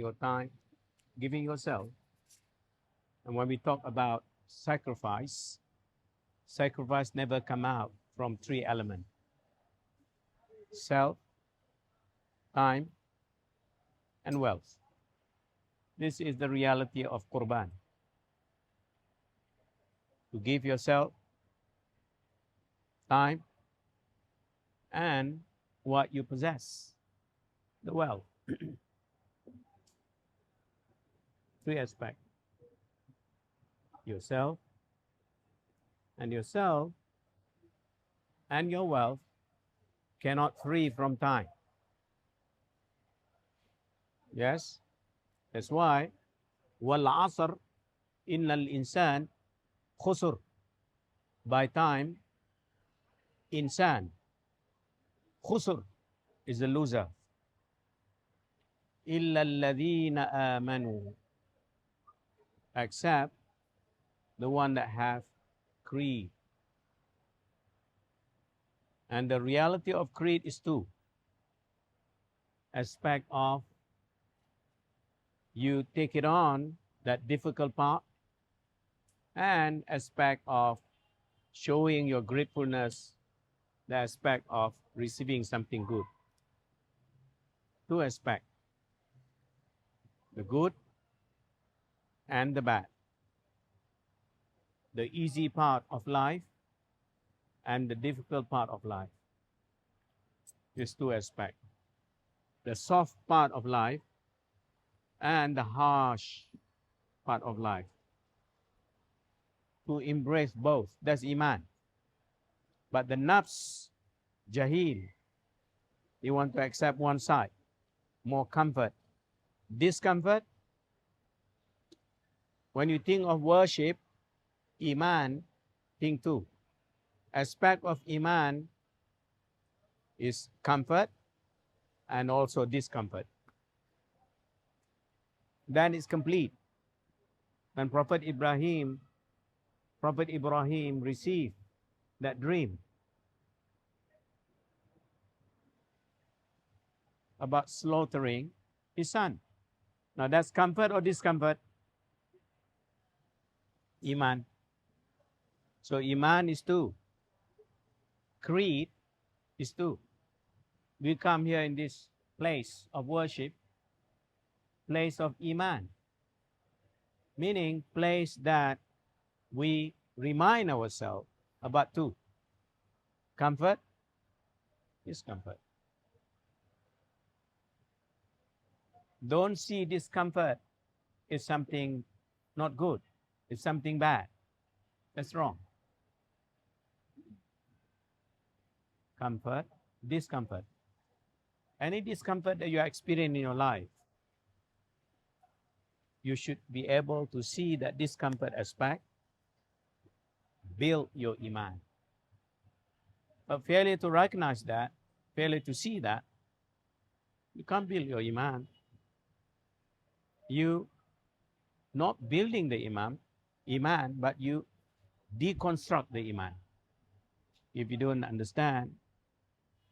your time, giving yourself. And when we talk about sacrifice, sacrifice never come out from three elements: self, time, and wealth. This is the reality of Qurban. To give yourself time and what you possess, the wealth. Three aspects: yourself and yourself and your wealth cannot free from time. Yes, that's why wal asr innal insan khusr. By time, insan khusr is a loser. Illa alladhina amanu, except the one that have creed. And the reality of creed is two aspect of you take it on, that difficult part, and aspect of showing your gratefulness, the aspect of receiving something good. Two aspects: the good and the bad, the easy part of life and the difficult part of life. These two aspects: the soft part of life and the harsh part of life. To embrace both, that's iman. But the nafs, jahil, you want to accept one side, more comfort. Discomfort, when you think of worship, iman, think two. Aspect of iman is comfort and also discomfort. Then it's complete. When Prophet Ibrahim received that dream about slaughtering his son. Now that's comfort or discomfort? Iman. So iman is two. Creed is two. We come here in this place of worship, place of iman, meaning place that we remind ourselves about two: comfort, discomfort. Don't see discomfort as something not good, it's something bad. That's wrong. Comfort, discomfort. Any discomfort that you are experiencing in your life, you should be able to see that discomfort aspect, build your iman. But failure to recognize that, failure to see that, you can't build your iman. You not building the iman, but you deconstruct the iman. If you don't understand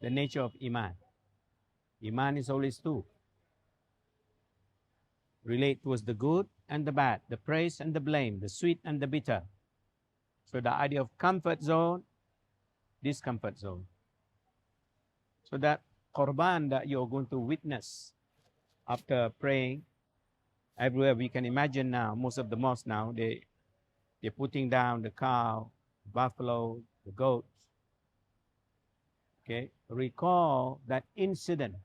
the nature of iman, iman is always two. Relate towards the good and the bad, the praise and the blame, the sweet and the bitter. So the idea of comfort zone, discomfort zone. So that Qurban that you're going to witness after praying, everywhere we can imagine now, most of the mosques now, they're putting down the cow, buffalo, the goats. Okay, recall that incident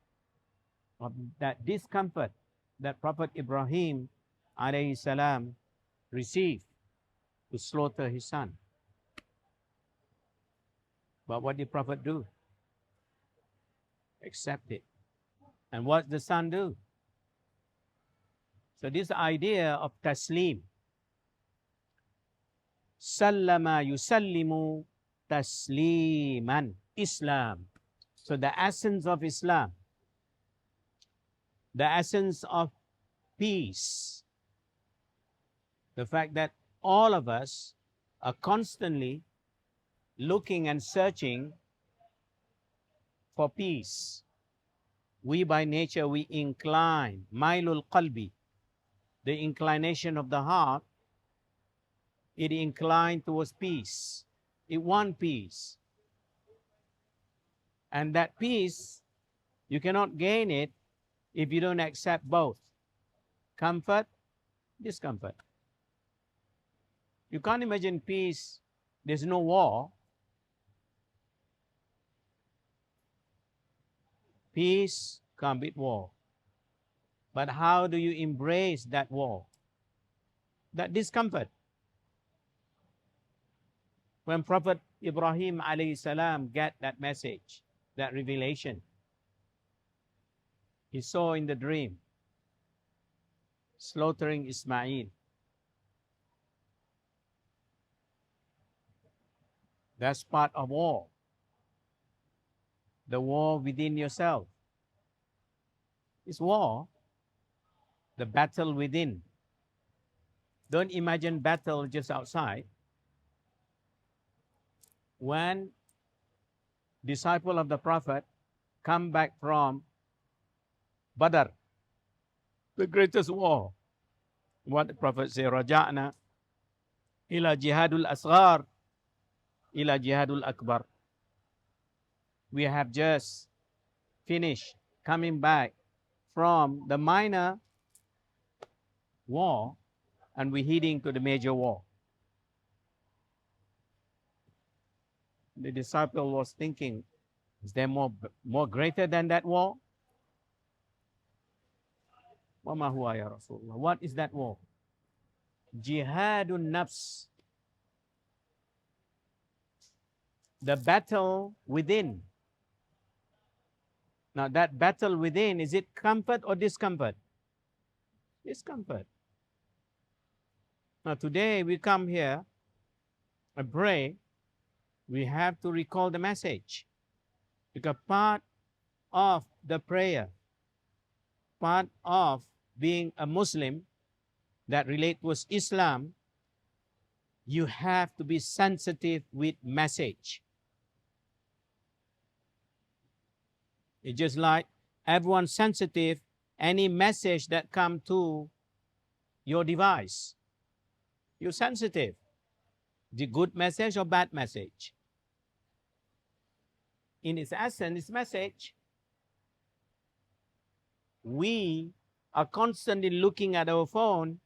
of that discomfort that Prophet Ibrahim alayhi salam received to slaughter his son. But what did Prophet do? Accept it. And what did the son do? So this idea of taslim, sallama yusallimu tasliman, Islam. So the essence of Islam, the essence of peace, the fact that all of us are constantly looking and searching for peace, We by nature, we incline. Mailul qalbi, the inclination of the heart, it inclined towards peace. It wants peace. And that peace, you cannot gain it if you don't accept both comfort, discomfort. You can't imagine peace, there's no war. Peace comes with war. But how do you embrace that war? That discomfort. When Prophet Ibrahim alayhi salam got that message, that revelation, he saw in the dream slaughtering Ismail. That's part of war. The war within yourself. It's war. The battle within. Don't imagine battle just outside. When disciple of the Prophet come back from Badr, the greatest war, what the Prophet said, Raja'na ila jihadul asghar ila jihadul akbar. We have just finished coming back from the minor war and we're heading to the major war. The disciple was thinking, is there more greater than that war? Wama huwa ya Rasulullah? What is that war? Jihadun nafs. The battle within. Now that battle within, is it comfort or discomfort? Discomfort. Now today we come here and pray, we have to recall the message. Because part of the prayer, part of being a Muslim that relate with Islam, you have to be sensitive with message. It's just like everyone sensitive, any message that come to your device, you're sensitive. The good message or bad message. In its essence, its message, we are constantly looking at our phone.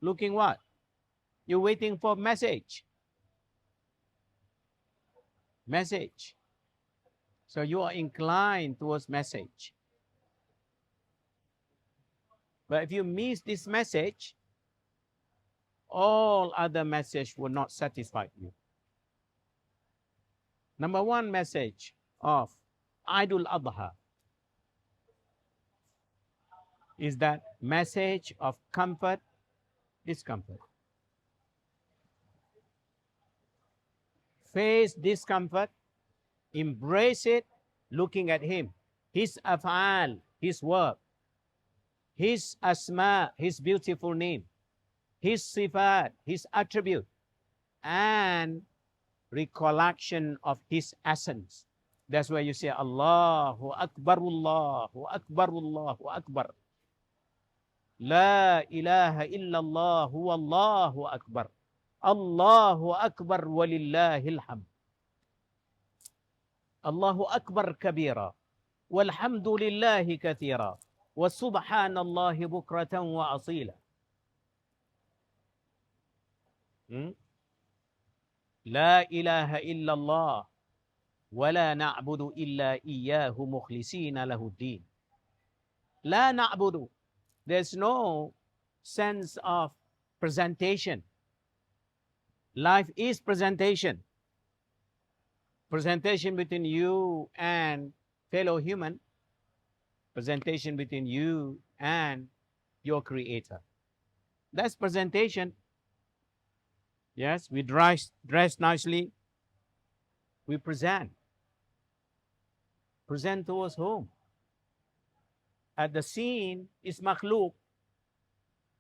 Looking what? You're waiting for message. Message. So you are inclined towards message. But if you miss this message, all other message will not satisfy you. Number one message of EidulAdha is that message of comfort, discomfort. Face discomfort, embrace it, looking at him, his af'al, his work, his asma, his beautiful name, his sifat, his attribute, and recollection of his essence. That's why you say Allahu Akbar, Allahu Akbar, Allahu Akbar. La ilaha illallah huwa Allahu Akbar. Allahu Akbar walillahil hamd. Allahu Akbar kabira. Walhamdulillahi kathira. Wa subhanallahi bukratan wa asila. La ilaha illallah. ولا نعبد إلا إياه مخلصين له الدين. لا نعبد. There's no sense of presentation. Life is presentation. Presentation between you and fellow human. Presentation between you and your creator. That's presentation. Yes, we dress nicely. We present. Present towards whom? At the seen is makhluk.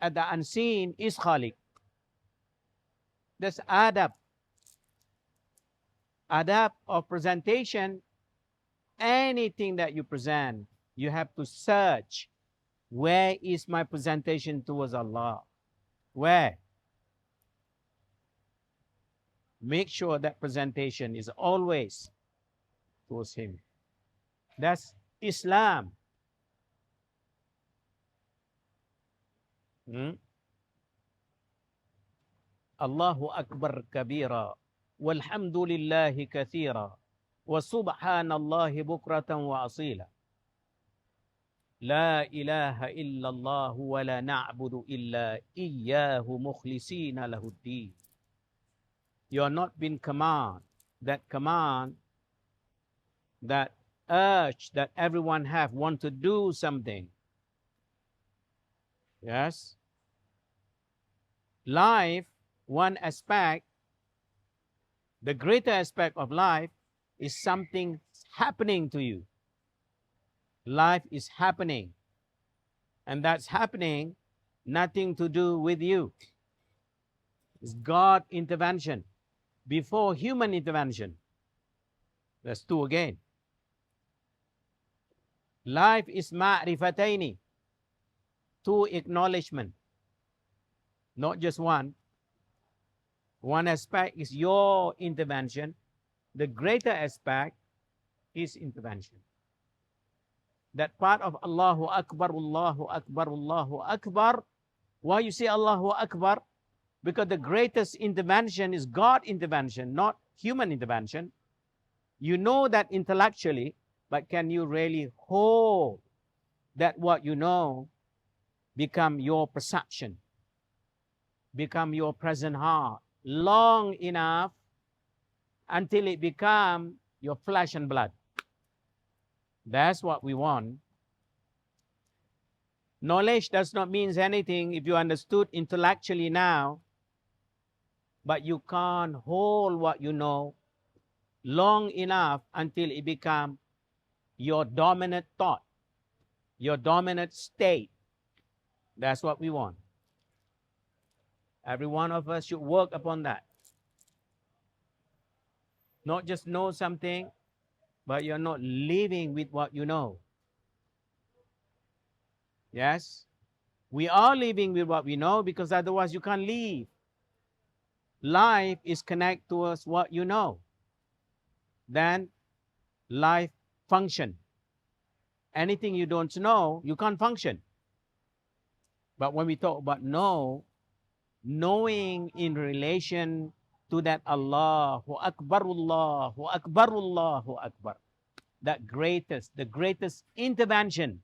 At the unseen is khaliq. That's adab. Adab of presentation anything that you present, you have to search, where is my presentation towards Allah? Where? Make sure that presentation is always towards Him. That's Islam. Allahu Akbar kabira, walhamdulillahi kathira, wa subhanallahi bukratan wa asila. La ilaha illallah wa la na'budu illa iyyahu mukhlisina lahuddin. You are not been command, that urge that everyone want to do something. Yes. Life, one aspect, the greater aspect of life is something happening to you. Life is happening. And that's happening nothing to do with you. It's God intervention before human intervention. That's two again. Life is ma'rifataini, two acknowledgement, not just one. One aspect is your intervention. The greater aspect is intervention. That part of Allahu Akbar, Allahu Akbar, Allahu Akbar. Why you say Allahu Akbar? Because the greatest intervention is God intervention, not human intervention. You know that intellectually, but can you really hold that what you know become your perception, become your present heart long enough until it become your flesh and blood? That's what we want. Knowledge does not mean anything if you understood intellectually now, but you can't hold what you know long enough until it become your dominant thought, your dominant state. That's what we want. Every one of us should work upon that. Not just know something, but you're not living with what you know. Yes? We are living with what we know because otherwise you can't live. Life is connected to us what you know. Then life function. Anything you don't know, you can't function. But when we talk about knowing in relation to that Allahu Akbar, Allahu Akbar, Allahu Akbar, the greatest intervention.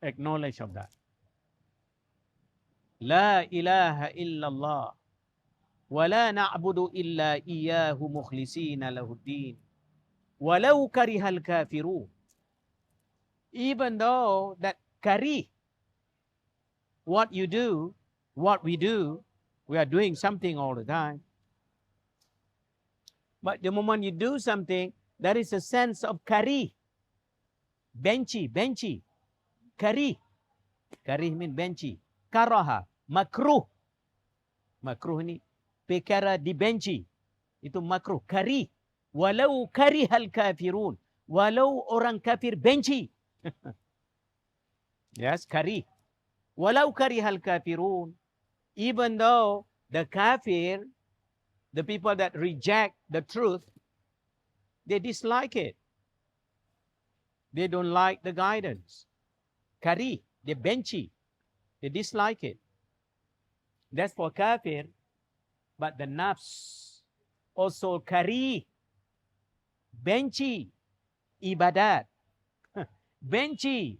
Acknowledge of that. La ilaha illallah wa la na'budu illa iyyahu mukhlisina lahuddin walau karihal kafirun. Even though that what you do, what we do, we are doing something all the time. But the moment you do something, there is a sense of benchy. Kari mean benchy. Karaha, makruh. Makruh ni perkara dibenci. Itu makruh. Kari. Walau karihal kafirun. Walau orang kafir benci. Yes, kari. Walau karihal kafirun. Even though the kafir, the people that reject the truth, they dislike it. They don't like the guidance. Kari, they benci. They dislike it. That's for kafir. But the nafs also kari. Benci. Ibadat. Benci.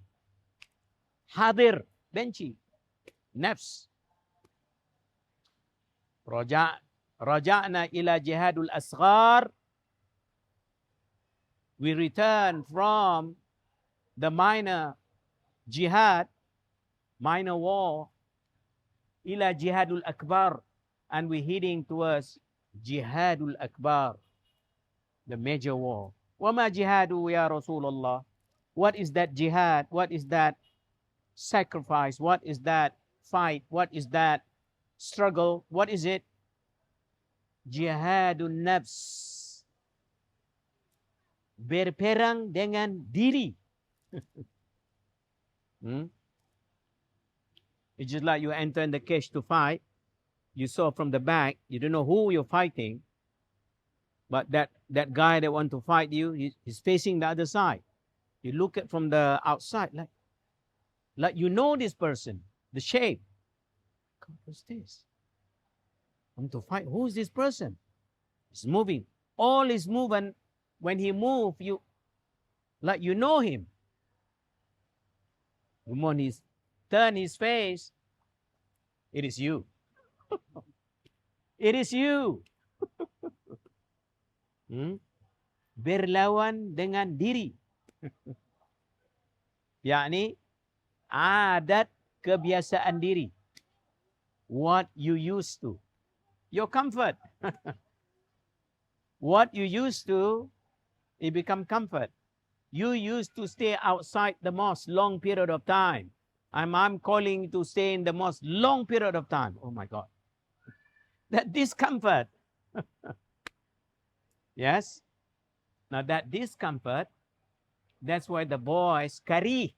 Hadir. Benci. Nafs. Raja'na ila jihadul asghar. We return from the minor jihad, minor war, ila jihadul akbar, and we're heading towards jihadul akbar, the major war. Wama jihadu ya Rasulullah? What is that jihad? What is that sacrifice? What is that fight? What is that struggle? What is it? Jihadun nafs. berperang dengan diri. It's just like you enter in the cage to fight. You saw from the back, you don't know who you're fighting, but that guy that want to fight you, he's facing the other side. You look at from the outside, like you know this person, the shape. What's this? I want to fight. Who is this person? He's moving. All his movement, when he move, like you know him. When he turn his face, it is you. It is you. Berlawan dengan diri. yakni adat kebiasaan diri. What you used to. Your comfort. What you used to, it become comfort. You used to stay outside the mosque long period of time. I'm calling to stay in the mosque long period of time. Oh my God. That discomfort. Yes? Now that discomfort, that's why the boys karih.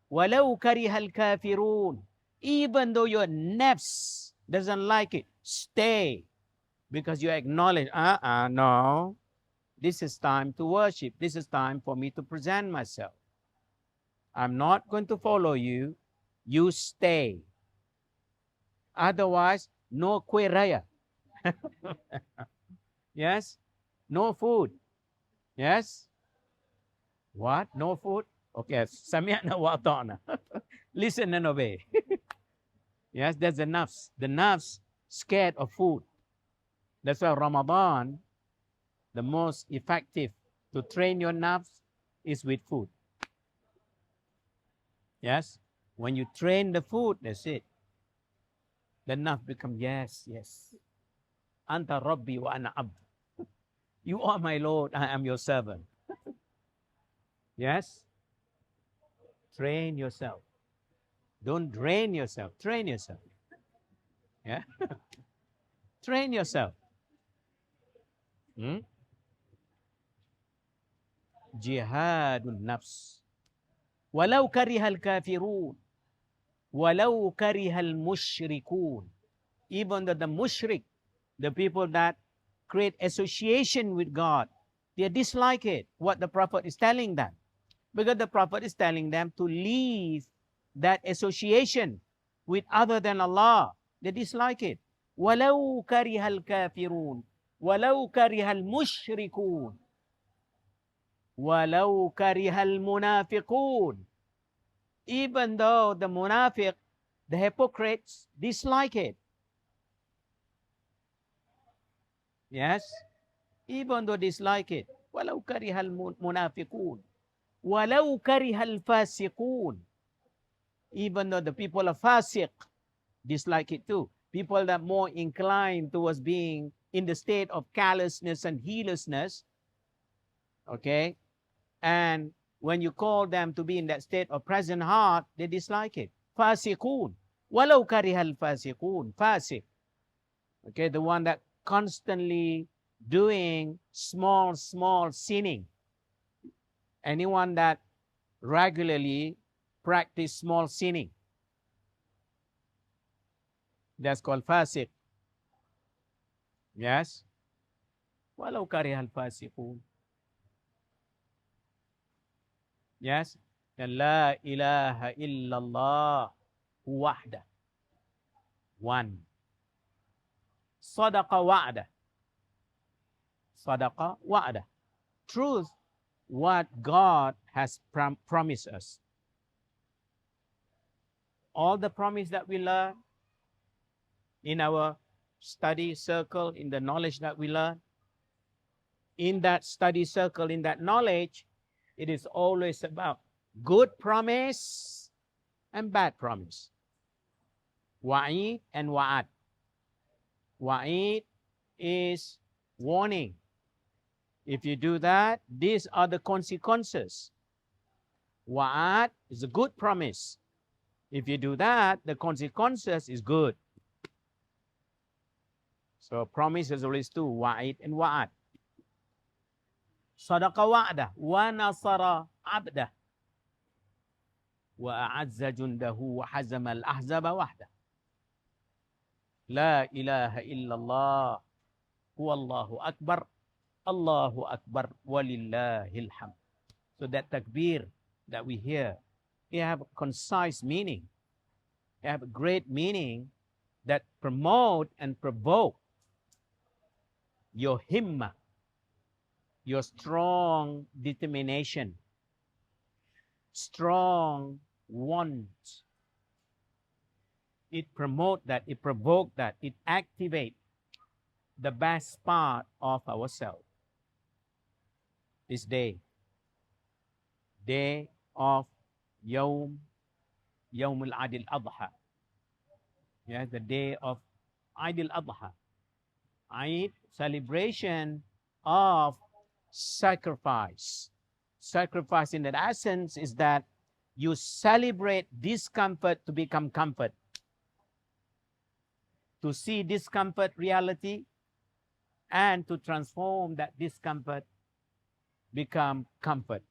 Walau karihal kafirun. Even though your nafs doesn't like it, stay. Because you acknowledge, no. This is time to worship. This is time for me to present myself. I'm not going to follow you. You stay. Otherwise, no kuih raya. Yes? No food. Yes? What? No food? Okay, sami'na wa ata'na. Listen and obey. Yes, that's the nafs. The nafs scared of food. That's why Ramadan, the most effective to train your nafs is with food. Yes? When you train the food, that's it. The nafs become, yes. Anta Rabbi wa ana abd. You are my Lord, I am your servant. Yes? Train yourself. Don't drain yourself. Train yourself. Yeah? Train yourself. Jihadun nafs. Walau karihal kafirun. Walau karihal mushrikun. Even though the mushrik, the people that create association with God, they dislike it, what the Prophet is telling them. Because the Prophet is telling them to leave that association with other than Allah. They dislike it. Walau karihal kafirun. Walau karihal mushrikun. Walau karihal munafiqun. Even though the munafiq, the hypocrites, dislike it. Yes? Even though dislike it. Walau karihal munafiqun. Walau karihal fasiqun. Even though the people of fasiq dislike it too. People that more inclined towards being in the state of callousness and heedlessness. Okay? And when you call them to be in that state of present heart, they dislike it. Fasiqun. Walau karihal fasiqun. Fasiq. Okay, the one that constantly doing small sinning. Anyone that regularly practice small sinning, that's called fasiq. Yes? Walau karihal fasiqun. Yes? And la ilaha illallah wahda. One. Sadaqa wa'da. Sadaqa wa'da. Truth, what God has promised us. All the promise that we learn in our study circle, in the knowledge that we learn, in that study circle, in that knowledge, it is always about good promise and bad promise. Wa'id and wa'ad. Wa'id is warning. If you do that, these are the consequences. Wa'ad is a good promise. If you do that, the consequences is good. So promise is always two, wa'id and wa'ad. صدق وعده ونصر عبده وأعز جنده وحزم الأحزاب وحده لا إله إلا الله هو الله أكبر الله أكبر ولله الحمد. So that takbir that we hear, it have a concise meaning. It have a great meaning that promote and provoke your himma, your strong determination, strong want. It promote that, it provoke that, it activate the best part of ourselves. This day of Yawm Al-Adha. Yes, the day of EidulAdha. Eid, celebration of sacrifice. Sacrifice in that essence is that you celebrate discomfort to become comfort. To see discomfort reality and to transform that discomfort become comfort.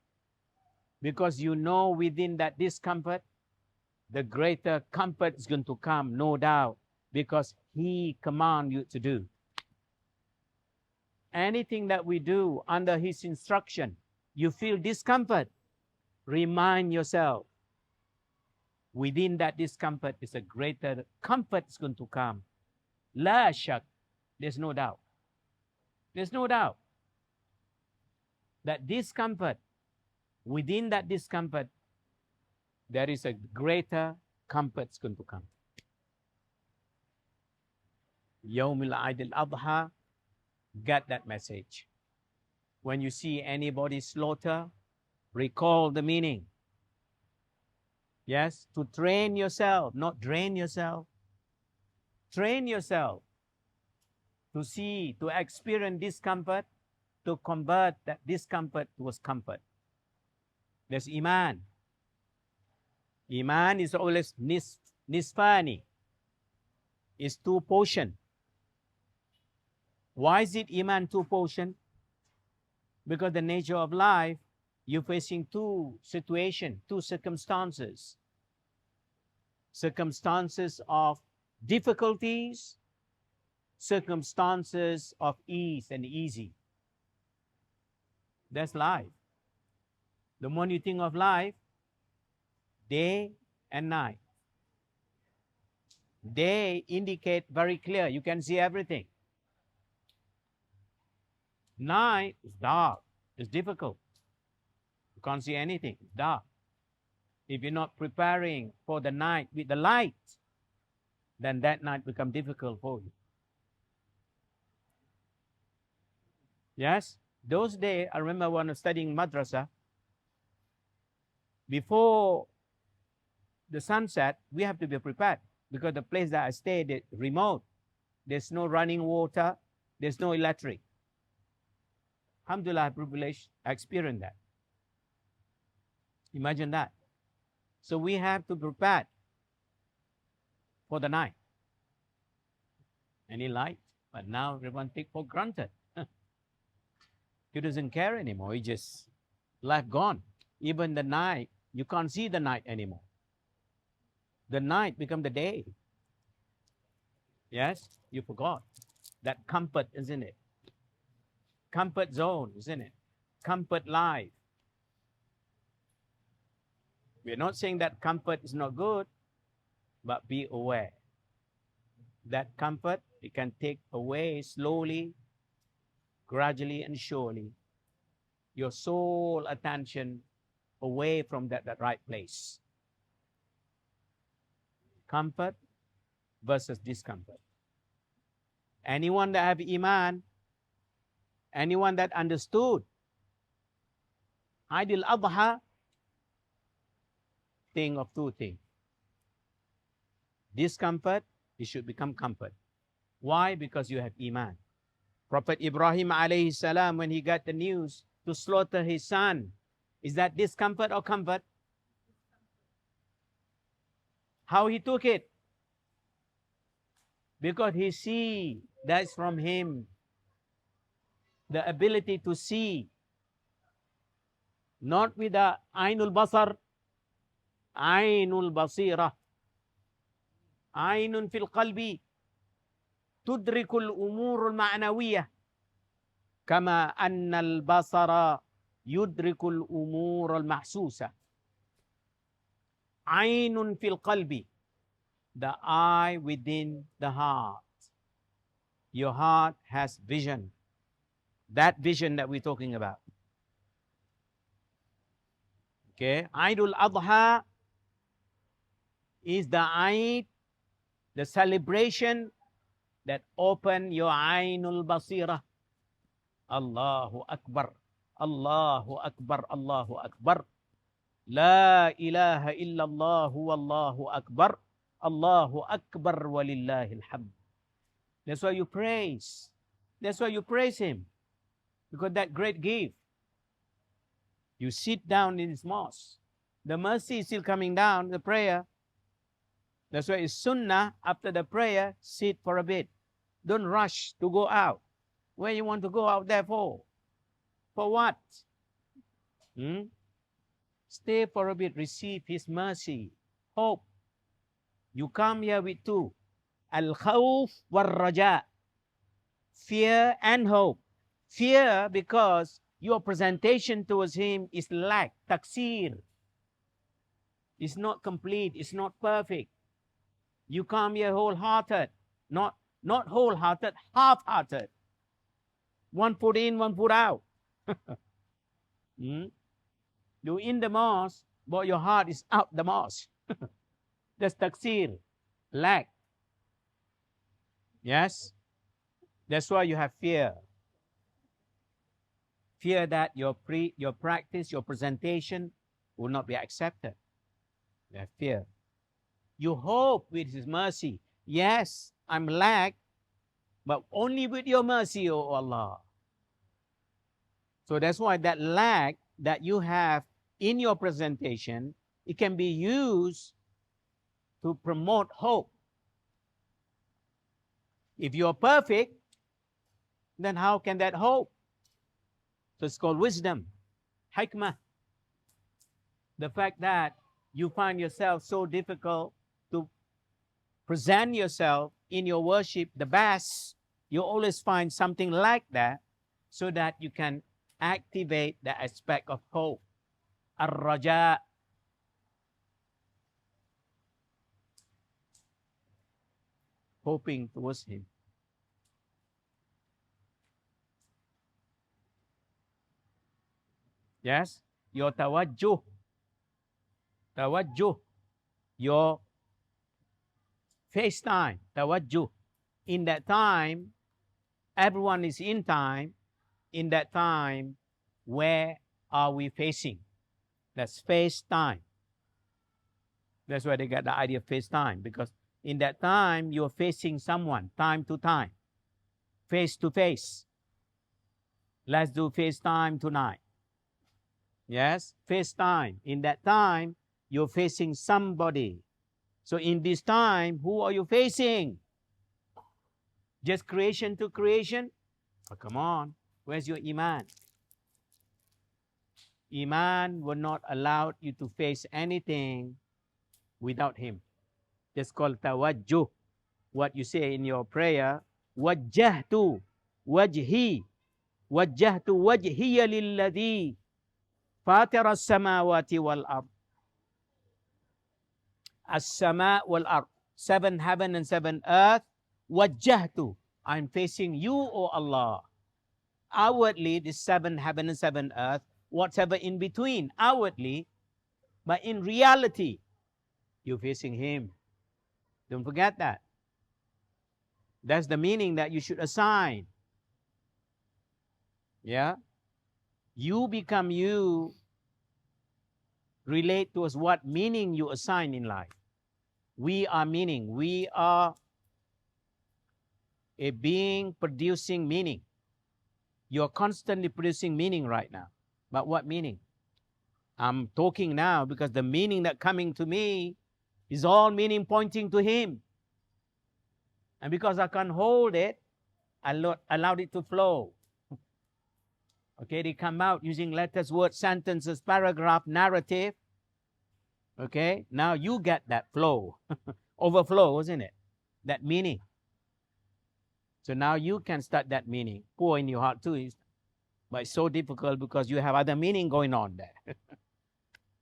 Because you know within that discomfort, the greater comfort is going to come, no doubt, because He commands you to do. Anything that we do under His instruction, you feel discomfort, remind yourself, within that discomfort is a greater comfort is going to come. La shak, there's no doubt. There's no doubt that discomfort, within that discomfort, there is a greater comfort is going to come. Yawm al-Adha, get that message. When you see anybody slaughter, recall the meaning. Yes, to train yourself, not drain yourself. Train yourself to see, to experience discomfort, to convert that discomfort towards comfort. There's Iman. Iman is always nisfani. It's two portion. Why is it Iman two portion? Because the nature of life, you're facing two situations, two circumstances. Circumstances of difficulties, circumstances of ease and easy. That's life. The more you think of life, day and night. Day indicate very clear, you can see everything. Night is dark, it's difficult. You can't see anything, it's dark. If you're not preparing for the night with the light, then that night becomes difficult for you. Yes, those days, I remember when I was studying madrasa, before the sunset, we have to be prepared because the place that I stayed is remote. There's no running water, there's no electric. Alhamdulillah, privilege, I experienced that. Imagine that. So we have to prepare for the night. Any light? But now everyone take for granted. He doesn't care anymore. He just life gone. Even the night, you can't see the night anymore. The night become the day. Yes, you forgot that comfort, isn't it? Comfort zone, isn't it? Comfort life. We're not saying that comfort is not good, but be aware that comfort, it can take away slowly, gradually and surely your soul attention away from that right place. Comfort versus discomfort. Anyone that have Iman, anyone that understood EidulAdha, think of two things. Discomfort, it should become comfort. Why? Because you have Iman. Prophet Ibrahim alayhi salam, when he got the news to slaughter his son, is that discomfort or comfort? How he took it? Because he see that's from him. The ability to see Not with the Ainul Basar, Ainul Basira. Ainun fil qalbi tudrikul umurul ma'nawiyah kama annal basara yudrikul umurul mahsusa. Ainun fil qalbi, the eye within the heart. Your heart has vision. That vision that we're talking about. Okay, EidulAdha is the Eid, the celebration that open your Ainul Basira. Allahu Akbar, Allahu Akbar, Allahu Akbar. La ilaha illallah wallahu akbar. Allahu Akbar walillahil hamd. That's why you praise. That's why you praise him. Because that great gift. You sit down in his mosque. The mercy is still coming down, the prayer. That's why it's sunnah, after the prayer, sit for a bit. Don't rush to go out. Where you want to go out there for? For what? Stay for a bit, receive his mercy, hope. You come here with two. Al-Khawf wal-Raja. Fear and hope. Fear because your presentation towards him is lack, taksir. It's not complete, it's not perfect. You come here wholehearted, not wholehearted, half-hearted. One foot in, one foot out. You're in the mosque, but your heart is out the mosque. That's taksir, lack. Yes? That's why you have fear. Fear that your practice, your presentation will not be accepted. You have fear. You hope with his mercy. Yes, I'm lack, but only with your mercy, O Allah. So that's why that lack that you have in your presentation, it can be used to promote hope. If you're perfect, then how can that hope? So it's called wisdom, hikmah. The fact that you find yourself so difficult to present yourself in your worship the best, you always find something like that so that you can activate the aspect of hope. Ar-Raja. Hoping towards him. Yes? Your tawajjuh. Tawajjuh. Your face time. Tawajjuh. In that time, everyone is in time. In that time, where are we facing? That's face time. That's why they got the idea of face time. Because in that time, you're facing someone, time to time. Face to face. Let's do face time tonight. Yes, face time. In that time, you're facing somebody. So in this time, who are you facing? Just creation to creation? Oh, come on. Where's your iman? Iman will not allow you to face anything without him. That's called tawajjuh. What you say in your prayer, wajjahtu wajhi. Wajjahtu wajhiya lilladhi fatira as-samawati wal-ard. As-sama wal-ard. 7 heaven and 7 earth. Wajjahtu. I'm facing you, O Allah. Outwardly, this 7 heaven and 7 earth, whatever in between, outwardly, but in reality, you're facing him. Don't forget that. That's the meaning that you should assign. Yeah? You become you, relate to us what meaning you assign in life. We are meaning. We are a being producing meaning. You're constantly producing meaning right now. But what meaning? I'm talking now because the meaning that coming to me is all meaning pointing to him. And because I can't hold it, I allowed it to flow. Okay, they come out using letters, words, sentences, paragraph, narrative. Okay, now you get that flow, overflow, isn't it? That meaning. So now you can start that meaning. Pour in your heart too. But it's so difficult because you have other meaning going on there.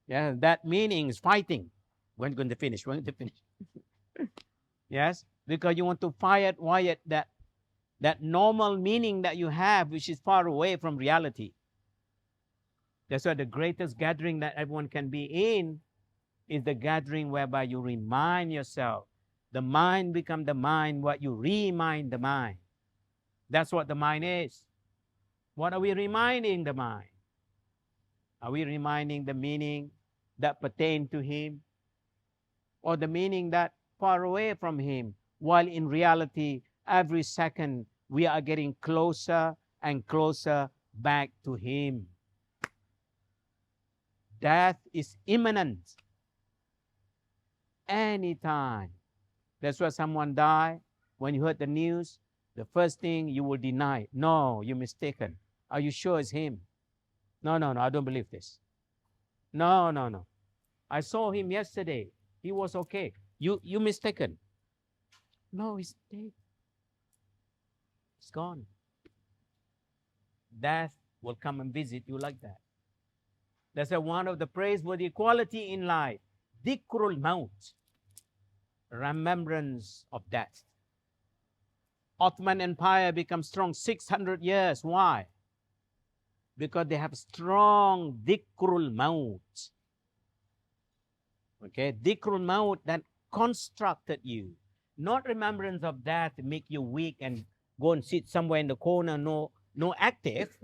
Yeah, that meaning is fighting. When going to finish? When to finish? Yes, because you want to fight that normal meaning that you have, which is far away from reality. That's why the greatest gathering that everyone can be in is the gathering whereby you remind yourself. The mind become the mind, what you remind the mind. That's what the mind is. What are we reminding the mind? Are we reminding the meaning that pertain to him, or the meaning that far away from him? While in reality, every second we are getting closer and closer back to him. Death is imminent. Anytime. That's why someone died. When you heard the news, the first thing you will deny, no, you're mistaken. Are you sure it's him? No, I don't believe this. No. I saw him yesterday. He was okay. You mistaken. No, he's dead. He's gone. Death will come and visit you like that. That's one of the praiseworthy quality in life. Dhikrul maut. Remembrance of death. Ottoman Empire becomes strong 600 years. Why? Because they have strong dhikrul maut. Okay, dhikrul maut that constructed you. Not remembrance of death to make you weak and go and sit somewhere in the corner, no active.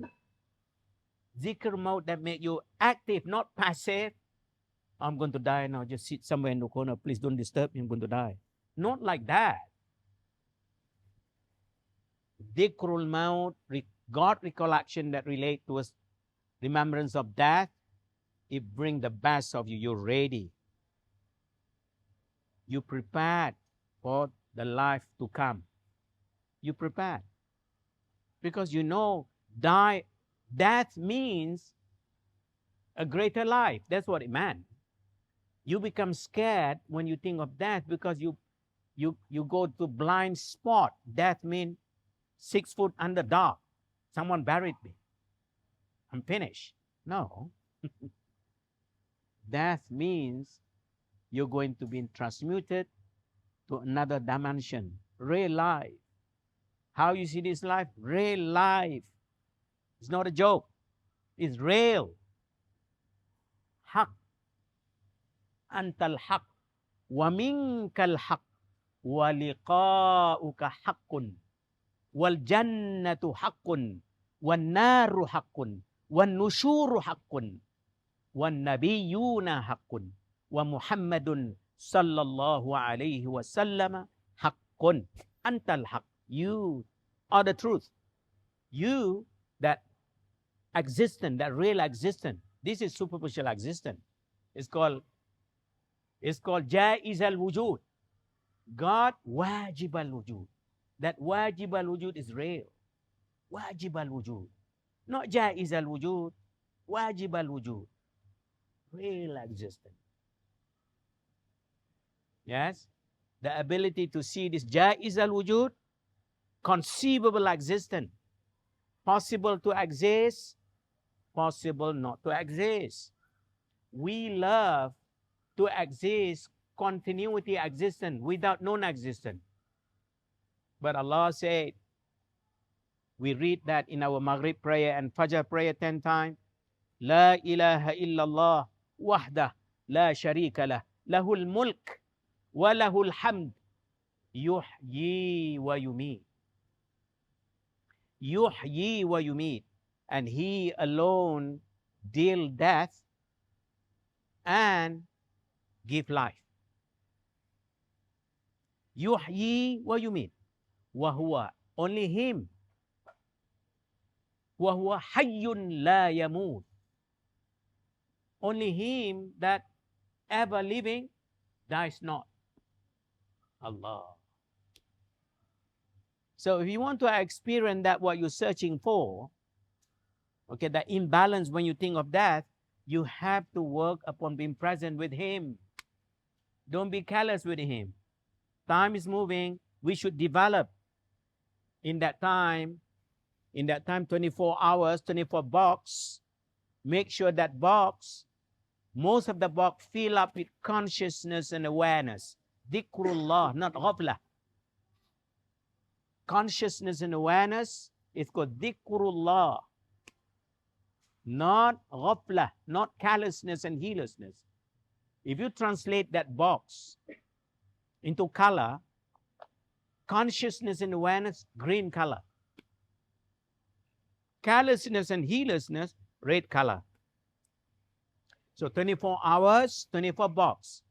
Dhikrul maut that make you active, not passive. I'm going to die now, just sit somewhere in the corner. Please don't disturb me, I'm going to die. Not like that. Dhikrul maut, God recollection that relate to us, remembrance of death, it bring the best of you. You're ready. You prepared for the life to come. You prepared. Because you know, death means a greater life. That's what it meant. You become scared when you think of death because you go to blind spot. Death means 6 foot under dark. Someone buried me. I'm finished. No. Death means you're going to be transmuted to another dimension. Real life. How you see this life? Real life. It's not a joke. It's real. Haq. Antal haq. Wa minkal haq. Wa liqa'uka haqqun. Wal jannatu haqqun. Wan naru haqqun. Wan nushuru haqqun. Wan nabiyuna haqqun. Wa Muhammadun sallallahu alayhi wa sallam haqqun. Antal haq. You are the truth. You, that existence, that real existence. This is superficial existence. It's called Jaiz al-Wujud. God, Wajib al-Wujud. That Wajib al-Wujud is real. Wajib al-Wujud. Not Jaiz al-Wujud. Wajib al-Wujud. Real existence. Yes? The ability to see this Jaiz al-Wujud, conceivable existence. Possible to exist, possible not to exist. We love to exist, continuity existence without non-existence. But Allah said, we read that in our Maghrib prayer and Fajr prayer 10 times. La ilaha illallah wahdah la sharika lah. Lahul mulk wa lahul hamd. Yuhyi wa yumeet. Yuhyi wa yumeet. And He alone deal death and give life. Yuhyi wa yumeet. Wa huwa, only Him. Wa huwa hayyun la yamut. Only Him that ever living dies not. Allah. So if you want to experience that what you're searching for, Okay, the imbalance when you think of that, you have to work upon being present with Him. Don't be careless with Him. Time is moving. We should develop in that time, 24 hours, 24 box. Make sure that box, most of the box fill up with consciousness and awareness. Dhikrullah, not ghafla. Consciousness and awareness is called dhikrullah, not ghafla, not carelessness and heedlessness. If you translate that box into color, consciousness and awareness, green color. Carelessness and heedlessness, red color. So 24 hours, 24 box.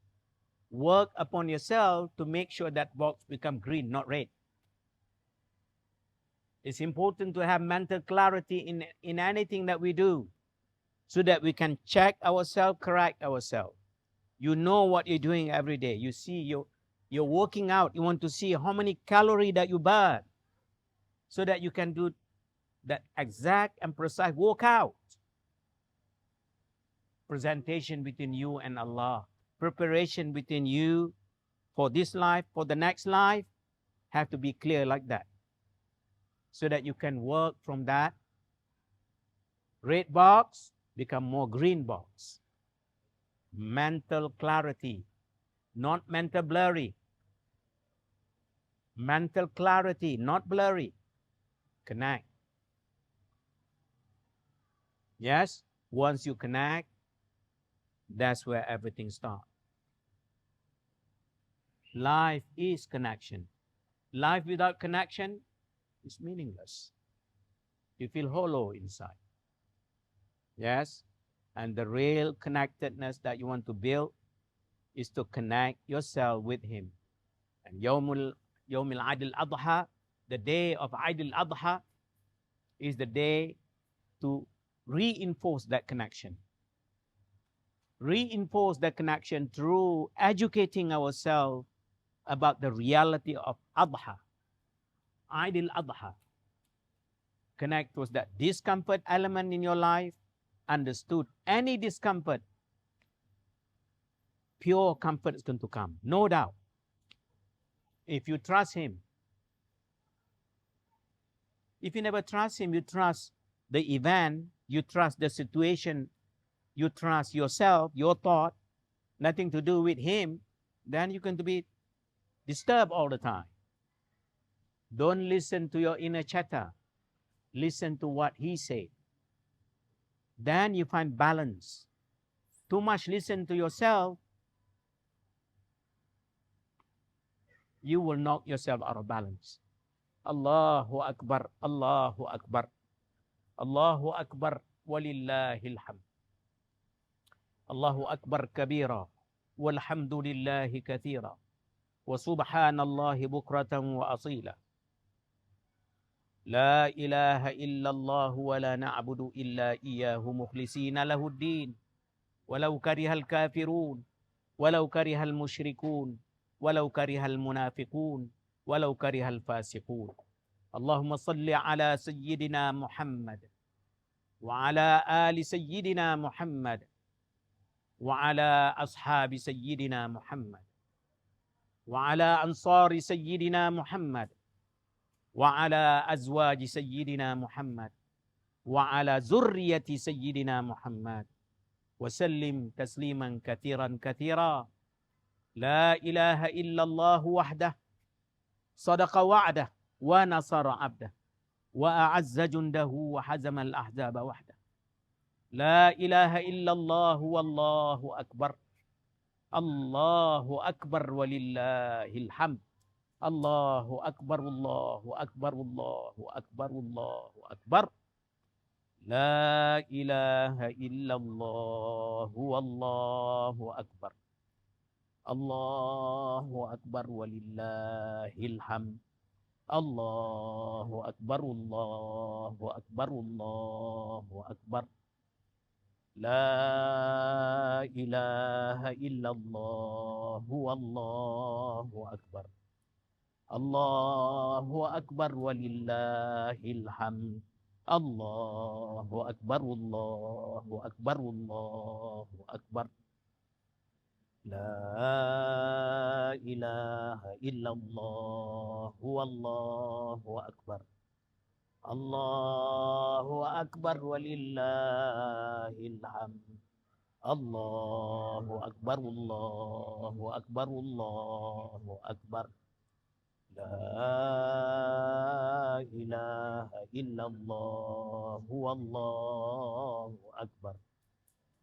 Work upon yourself to make sure that box become green, not red. It's important to have mental clarity in anything that we do so that we can check ourselves, correct ourselves. You know what you're doing every day. You see you're working out. You want to see how many calories that you burn so that you can do that exact and precise workout. Presentation between you and Allah. Preparation between you for this life, for the next life, have to be clear like that. So that you can work from that red box, become more green box. Mental clarity, not mental blurry. Mental clarity, not blurry. Connect. Yes, once you connect, that's where everything starts. Life is connection. Life without connection is meaningless. You feel hollow inside. Yes, and the real connectedness that you want to build is to connect yourself with Him. And EidulAdha, the day of EidulAdha, is the day to reinforce that connection. Reinforce that connection through educating ourselves about the reality of Adha, EidulAdha. Connect with that discomfort element in your life, understood any discomfort, pure comfort is going to come, no doubt. If you trust Him. If you never trust Him, you trust the event, you trust the situation, you trust yourself, your thought, nothing to do with Him, then you're going to be disturbed all the time. Don't listen to your inner chatter. Listen to what He said. Then you find balance. Too much listen to yourself, you will knock yourself out of balance. Allahu Akbar, Allahu Akbar, Allahu Akbar, walillahil hamd. Allahu Akbar kabira, walhamdulillahi kathira, wa subhanallahi bukratan wa asila. لا إله إلا الله ولا نعبد إلا إياه مخلصين له الدين ولو كره الكافرون ولو كره المشركون ولو كره المنافقون ولو كره الفاسقون. اللهم صل على سيدنا محمد وعلى آل سيدنا محمد وعلى أصحاب سيدنا محمد وعلى أنصار سيدنا محمد وعلى أزواج سيدنا محمد وعلى ذرية سيدنا محمد وسلم تسليما كثيرا كثيرا. لا إله إلا الله وحده صدق وعده ونصر عبده وأعز جنده وحزم الأحزاب وحده. لا إله إلا الله والله أكبر. الله أكبر ولله الحمد. الله أكبر الله أكبر الله أكبر الله أكبر. لا إله إلا الله والله أكبر. الله أكبر ولله الحمد. الله أكبر الله أكبر الله أكبر. لا إله إلا الله والله أكبر. الله أكبر ولله الحمد. Allahu Akbar, Allahu Akbar, Allahu Akbar. La ilaha illallah, wallahu akbar. Allahu akbar walillahil hamd. Allahu akbar, Allahu akbar, Allahu akbar. La ilaha illallah, wallahu akbar.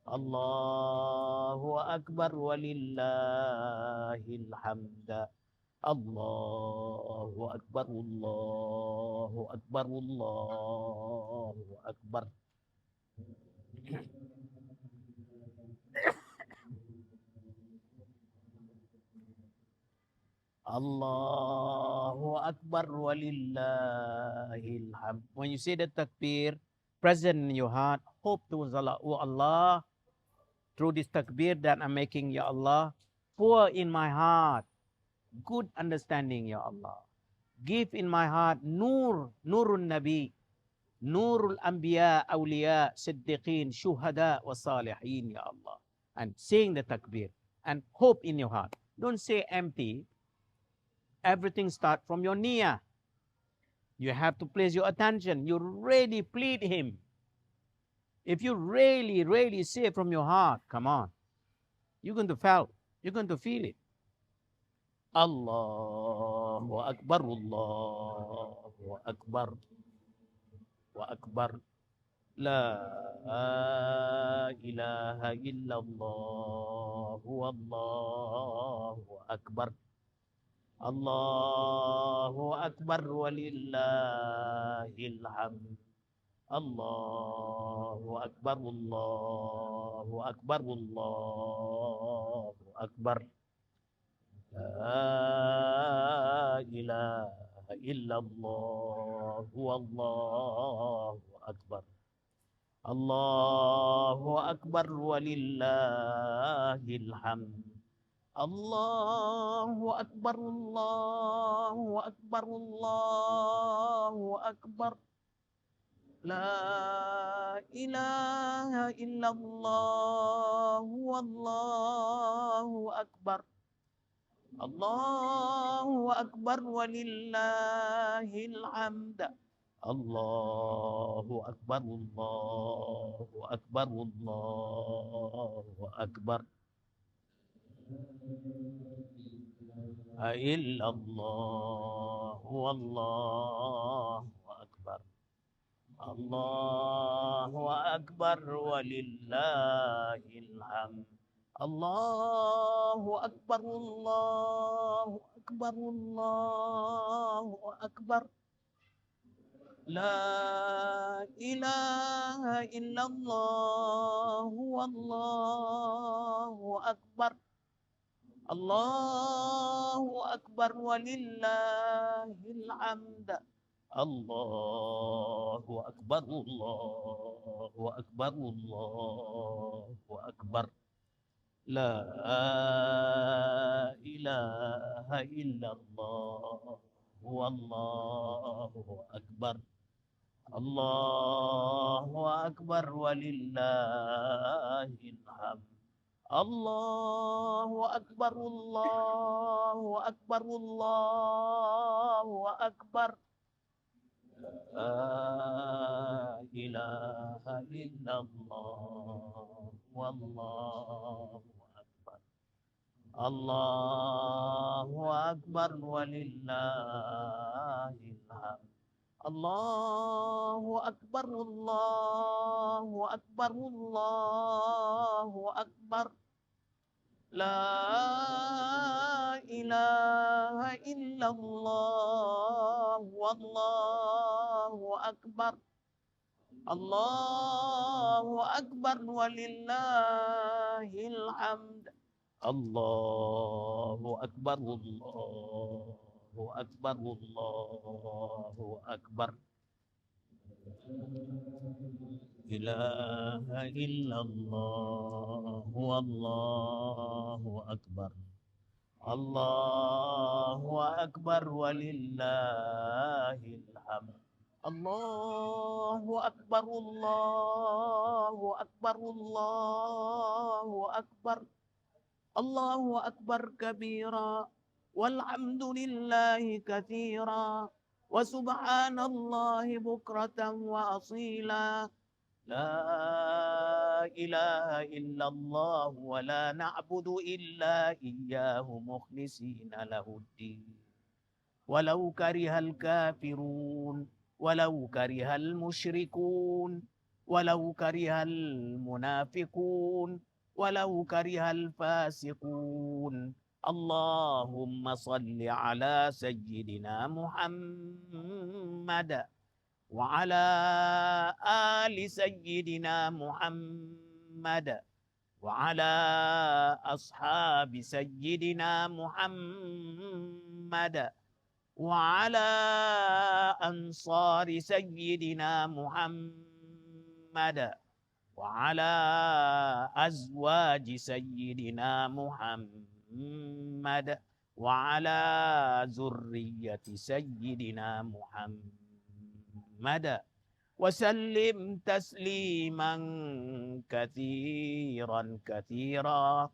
Allahu akbar walillahil hamd. Allahu akbar, Allahu akbar, Allahu akbar. Allahu akbar walillahil hamd. When you say the takbir, present in your heart, hope towards Allah. Oh Allah, through this takbir that I'm making, Ya Allah, pour in my heart good understanding, Ya Allah. Give in my heart nur, nurun nabi, nurul anbiya, awliya, siddiqeen, shuhada, wa salihin, Ya Allah. And saying the takbir and hope in your heart. Don't say empty. Everything starts from your niyyah. You have to place your attention. You really plead him. If you really, really say from your heart, come on, you're going to feel, you're going to feel it. Allahu Akbar, Allahu Akbar, wa Akbar. La ilaha illallah, wallahu Akbar. Allahu Akbar walillahil hamd. Allahu Akbar, Allahu Akbar, Allahu Akbar. La ilaha illallah, wallahu Akbar. Allahu Akbar walillahil hamd. Allahu Akbar, Allahu Akbar, Allahu Akbar. La ilaha illallah, wallahu akbar. Allahu akbar walillahil hamd. Allahu akbar, Allahu akbar, Allahu akbar. Illallah, wallahu akbar. Allahu akbar walillahil hamd. Allahu akbar, Allahu akbar, Allahu akbar. La ilaha illallah, wallahu akbar. Allahu akbar walillahil hamd. Allahu akbar, Allahu akbar, Allahu akbar. La ilaha illallah, wallahu akbar. Allahu akbar walillahil hamd. Allahu akbar, Allahu akbar, Allahu akbar. La ilaha illallah, wallahu akbar. Allahu akbar walillahil hamd. Allahu akbar, Allahu akbar, Allahu akbar. La ilaha illallah, wallahu akbar. Allahu akbar walillahil hamd. Allahu akbar, Allahu akbar, Allahu akbar. Ilaha illallah, wallahu akbar. Allahu akbar walillahil hamd. الله أكبر الله أكبر الله أكبر الله أكبر كبيرا والحمد لله كثيرا وسبحان الله بكرة وأصيلا لا إله إلا الله ولا نعبد إلا إياه مخلصين له الدين ولو كره الكافرون ولو كره المشركون ولو كره المنافقون ولو كره الفاسقون اللهم صل على سيدنا محمد وعلى آل سيدنا محمد وعلى أصحاب سيدنا محمد وعلى أنصار سيدنا محمد وعلى أزواج سيدنا محمد وعلى ذرية سيدنا محمد وسلم تسليما كثيرا كثيرا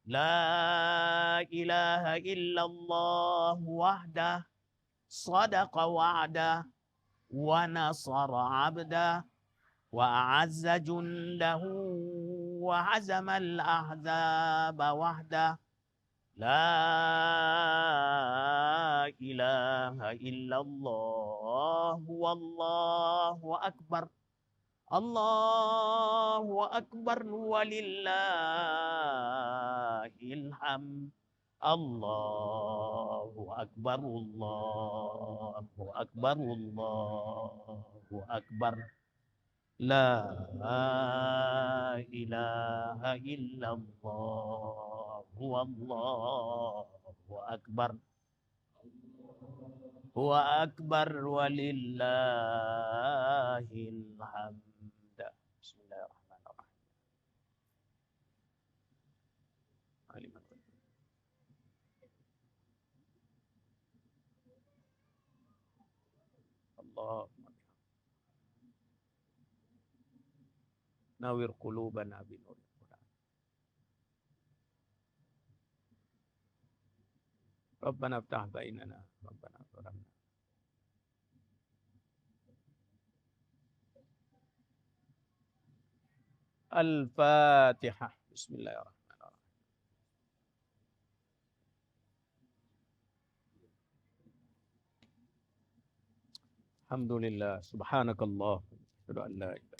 لا إله إلا الله وحده صدق وعده ونصر عبده وأعز جنده وهزم الأحزاب وحده لا إله إلا الله والله أكبر الله أكبر ولله الحمد الله أكبر الله أكبر الله أكبر لا إله إلا الله والله أكبر هو أكبر ولله الحمد بسم الله الرحمن الرحيم الله نور قلوبنا بنور القرآن ربنا افتح بيننا ربنا ظلمنا الفاتحة بسم الله الرحمن الرحيم الحمد لله سبحانك الله أشهد أن لا إله